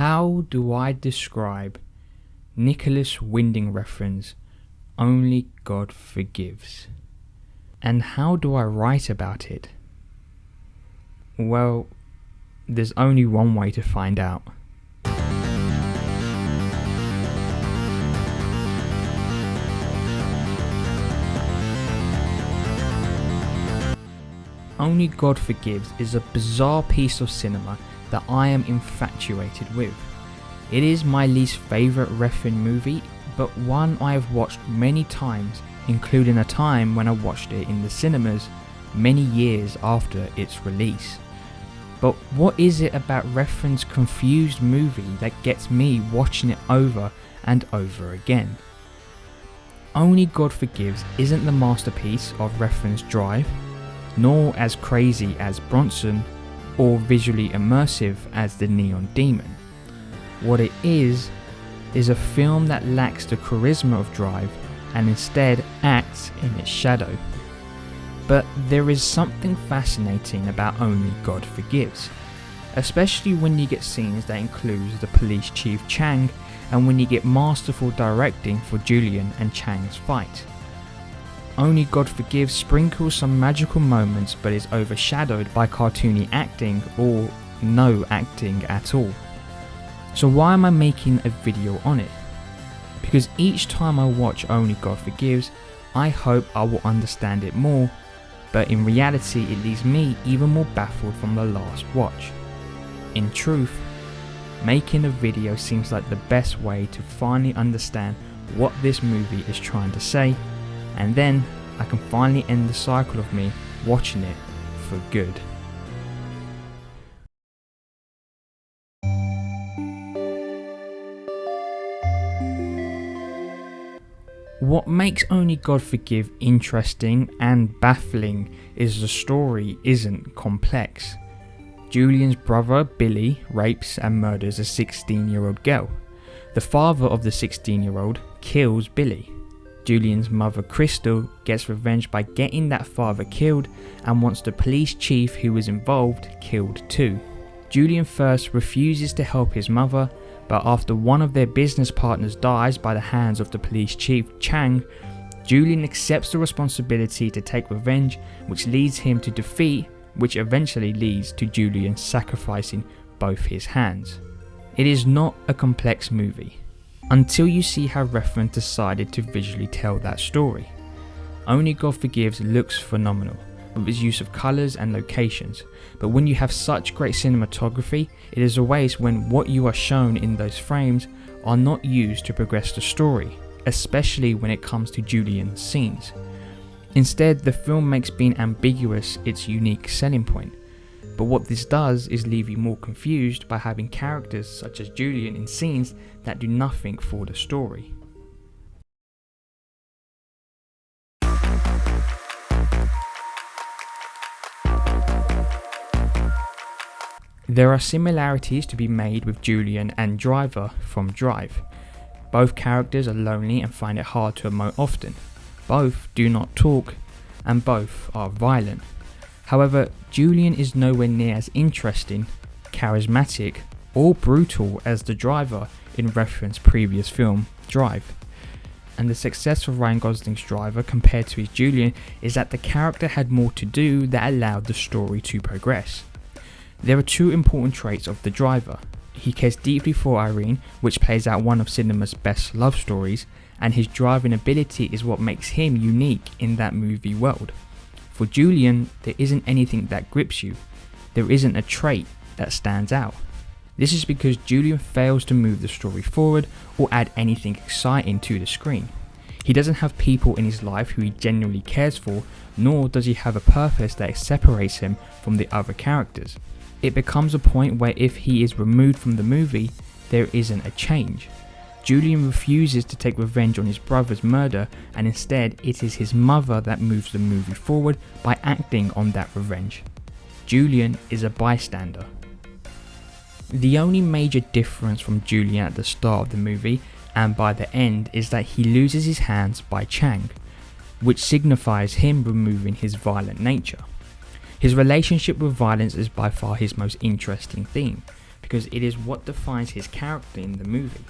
How do I describe Nicolas Winding Refn's Only God Forgives? And how do I write about it? Well, there's only one way to find out. Only God Forgives is a bizarre piece of cinema that I am infatuated with. It is my least favourite Refn movie, but one I have watched many times, including a time when I watched it in the cinemas many years after its release. But what is it about Refn's confused movie that gets me watching it over and over again? Only God Forgives isn't the masterpiece of Refn's Drive, nor as crazy as Bronson, or visually immersive as The Neon Demon. What it is a film that lacks the charisma of Drive and instead acts in its shadow. But there is something fascinating about Only God Forgives, especially when you get scenes that include the police chief Chang and when you get masterful directing for Julian and Chang's fight. Only God Forgives sprinkles some magical moments but is overshadowed by cartoony acting or no acting at all. So why am I making a video on it? Because each time I watch Only God Forgives, I hope I will understand it more, but in reality it leaves me even more baffled from the last watch. In truth, making a video seems like the best way to finally understand what this movie is trying to say, and then I can finally end the cycle of me watching it for good. What makes Only God Forgive interesting and baffling is the story isn't complex. Julian's brother Billy rapes and murders a 16-year-old girl. The father of the 16-year-old kills Billy. Julian's mother Crystal gets revenge by getting that father killed and wants the police chief who was involved killed too. Julian first refuses to help his mother, but after one of their business partners dies by the hands of the police chief Chang, Julian accepts the responsibility to take revenge, which leads him to defeat, which eventually leads to Julian sacrificing both his hands. It is not a complex movie, until you see how Refn decided to visually tell that story. Only God Forgives looks phenomenal, with its use of colours and locations, but when you have such great cinematography, it is a waste when what you are shown in those frames are not used to progress the story, especially when it comes to Julian's scenes. Instead, the film makes being ambiguous its unique selling point, but what this does is leave you more confused by having characters such as Julian in scenes that do nothing for the story. There are similarities to be made with Julian and Driver from Drive. Both characters are lonely and find it hard to emote often. Both do not talk, and both are violent. However, Julian is nowhere near as interesting, charismatic, or brutal as the Driver in Refn's previous film, Drive. And the success of Ryan Gosling's Driver compared to his Julian is that the character had more to do that allowed the story to progress. There are two important traits of the Driver. He cares deeply for Irene, which plays out one of cinema's best love stories, and his driving ability is what makes him unique in that movie world. For Julian, there isn't anything that grips you. There isn't a trait that stands out. This is because Julian fails to move the story forward or add anything exciting to the screen. He doesn't have people in his life who he genuinely cares for, nor does he have a purpose that separates him from the other characters. It becomes a point where if he is removed from the movie, there isn't a change. Julian refuses to take revenge on his brother's murder, and instead it is his mother that moves the movie forward by acting on that revenge. Julian is a bystander. The only major difference from Julian at the start of the movie and by the end is that he loses his hands by Chang, which signifies him removing his violent nature. His relationship with violence is by far his most interesting theme, because it is what defines his character in the movie.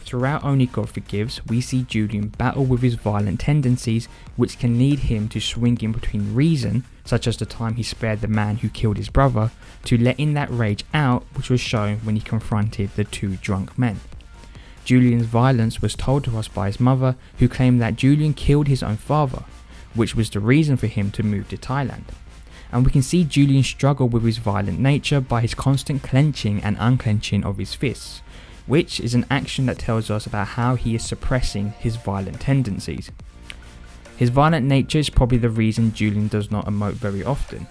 Throughout Only God Forgives, we see Julian battle with his violent tendencies, which can lead him to swing in between reason, such as the time he spared the man who killed his brother, to letting that rage out, which was shown when he confronted the two drunk men. Julian's violence was told to us by his mother, who claimed that Julian killed his own father, which was the reason for him to move to Thailand. And we can see Julian struggle with his violent nature by his constant clenching and unclenching of his fists, which is an action that tells us about how he is suppressing his violent tendencies. His violent nature is probably the reason Julian does not emote very often.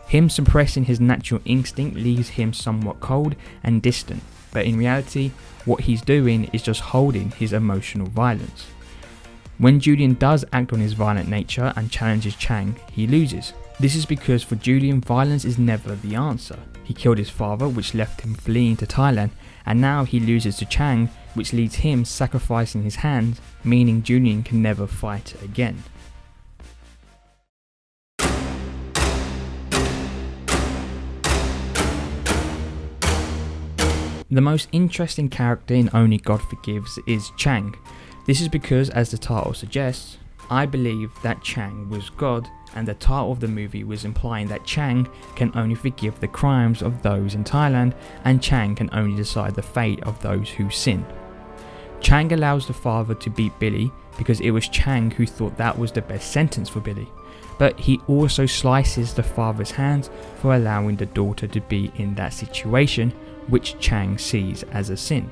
Him suppressing his natural instinct leaves him somewhat cold and distant, but in reality, what he's doing is just holding his emotional violence. When Julian does act on his violent nature and challenges Chang, he loses. This is because for Julian, violence is never the answer. He killed his father, which left him fleeing to Thailand, and now he loses to Chang, which leads him sacrificing his hands, meaning Julian can never fight again. The most interesting character in Only God Forgives is Chang. This is because, as the title suggests, I believe that Chang was God, and the title of the movie was implying that Chang can only forgive the crimes of those in Thailand, and Chang can only decide the fate of those who sin. Chang allows the father to beat Billy because it was Chang who thought that was the best sentence for Billy, but he also slices the father's hands for allowing the daughter to be in that situation, which Chang sees as a sin.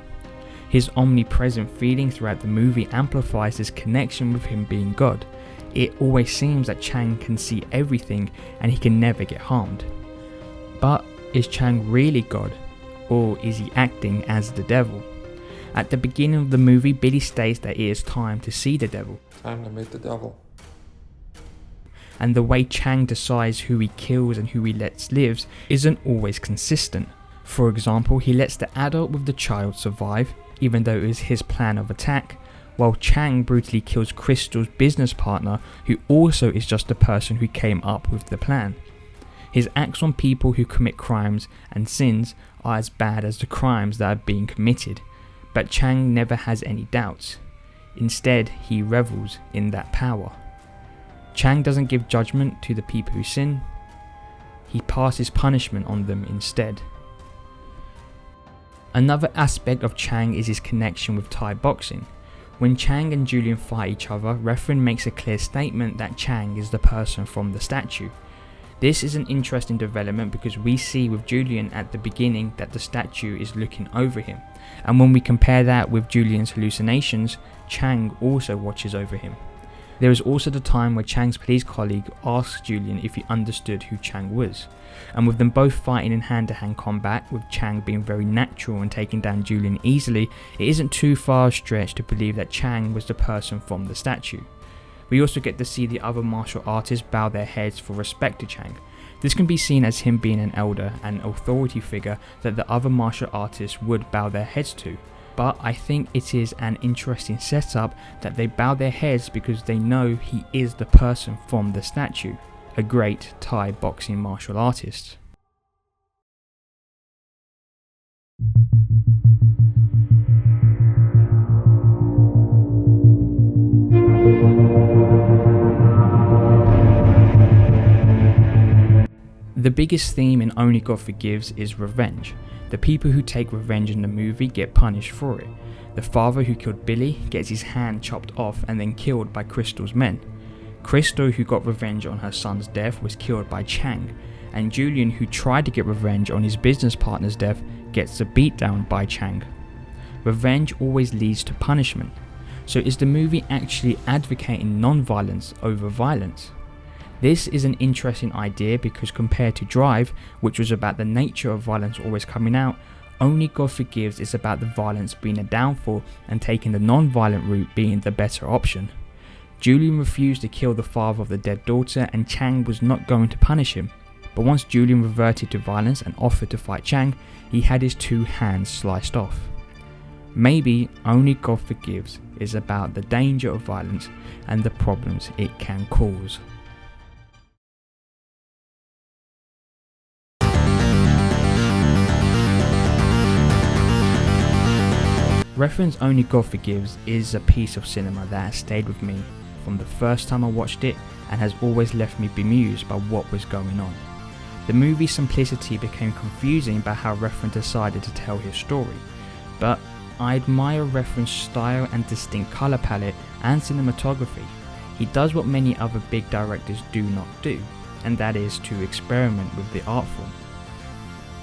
His omnipresent feeling throughout the movie amplifies his connection with him being God. It always seems that Chang can see everything and he can never get harmed. But is Chang really God, or is he acting as the devil? At the beginning of the movie, Billy states that it is time to see the devil. Time to meet the devil. And the way Chang decides who he kills and who he lets live isn't always consistent. For example, he lets the adult with the child survive, even though it was his plan of attack, while Chang brutally kills Crystal's business partner, who also is just the person who came up with the plan. His acts on people who commit crimes and sins are as bad as the crimes that are being committed, but Chang never has any doubts. Instead, he revels in that power. Chang doesn't give judgment to the people who sin, he passes punishment on them instead. Another aspect of Chang is his connection with Thai boxing. When Chang and Julian fight each other, Refn makes a clear statement that Chang is the person from the statue. This is an interesting development because we see with Julian at the beginning that the statue is looking over him, and when we compare that with Julian's hallucinations, Chang also watches over him. There is also the time where Chang's police colleague asks Julian if he understood who Chang was, and with them both fighting in hand-to-hand combat, with Chang being very natural and taking down Julian easily, it isn't too far a stretch to believe that Chang was the person from the statue. We also get to see the other martial artists bow their heads for respect to Chang. This can be seen as him being an elder and authority figure that the other martial artists would bow their heads to. But I think it is an interesting setup that they bow their heads because they know he is the person from the statue, a great Thai boxing martial artist. The biggest theme in Only God Forgives is revenge. The people who take revenge in the movie get punished for it. The father who killed Billy gets his hand chopped off and then killed by Crystal's men. Crystal, who got revenge on her son's death, was killed by Chang, and Julian, who tried to get revenge on his business partner's death, gets a beatdown by Chang. Revenge always leads to punishment. So is the movie actually advocating non-violence over violence? This is an interesting idea because compared to Drive, which was about the nature of violence always coming out, Only God Forgives is about the violence being a downfall and taking the non-violent route being the better option. Julian refused to kill the father of the dead daughter and Chang was not going to punish him. But once Julian reverted to violence and offered to fight Chang, he had his two hands sliced off. Maybe Only God Forgives is about the danger of violence and the problems it can cause. Refn's Only God Forgives is a piece of cinema that has stayed with me from the first time I watched it and has always left me bemused by what was going on. The movie's simplicity became confusing by how Refn decided to tell his story, but I admire Refn's style and distinct colour palette and cinematography. He does what many other big directors do not do, and that is to experiment with the art form.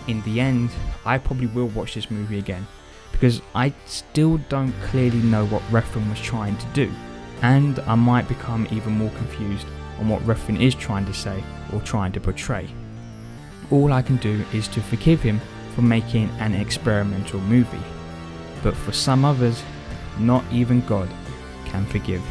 In the end, I probably will watch this movie again, because I still don't clearly know what Refn was trying to do, and I might become even more confused on what Refn is trying to say or trying to portray. All I can do is to forgive him for making an experimental movie, but for some others, not even God can forgive.